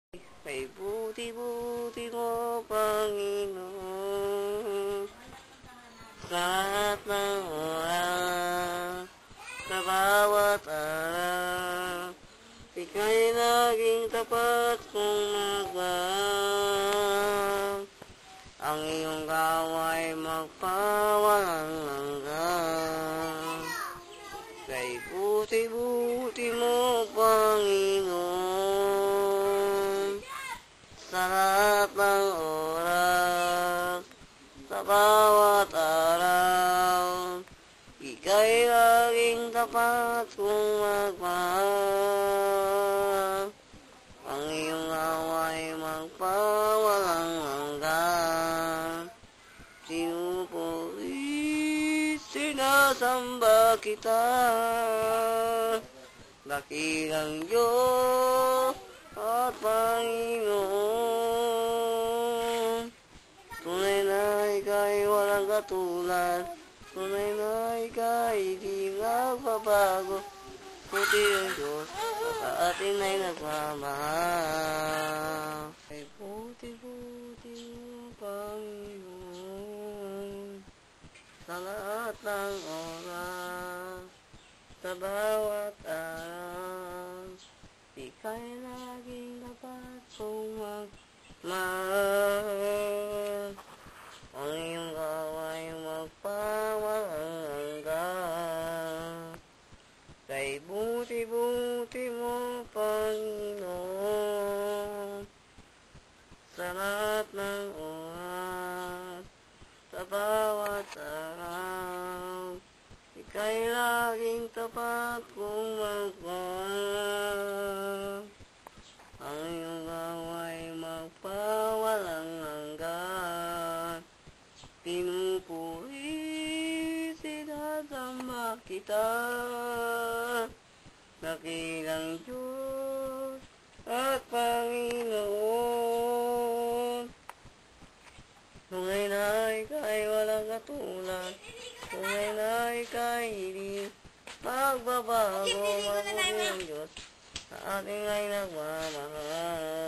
Kay buti-buti mo, Panginoon, sa lahat ng oras, sa bawat araw, ika'y laging tapat kong magmahal. Ang iyong gawa'y magpawalang hanggan. Kay buti-buti mo, Panginoon, sa lahat ng oras, sa bawat araw, ika'y laging tapat kong magmahal. Ang iyong gawa'y magpawalang hanggan. Sinupuri, sinasamba kita, dakilang Diyos at Panginoon. Tunay na ika'y walang katulad, tunay na ika'y di nagbabago. Puti ang Diyos at atin ay nagmamahal. Ay buti-buti mo, Panginoon, sa lahat ng oras, sa bawat araw, ika'y laging dapat kong magmahal. Ang iyong gawa'y magpawalang hanggan. Kay buti-buti mo, Panginoon, sa lahat ng oras, sa bawat araw, ika'y laging tapat kong magmahal. Ang iyong gawa'y magpawalang hanggan. Pinupuri, sinasamba kita, dakilang Diyos at Panginoon. Tunay na ika'y walang katulad, tunay na ika'y hindi magbabago. Mabuti ang Diyos sa ating ay nagmamahal.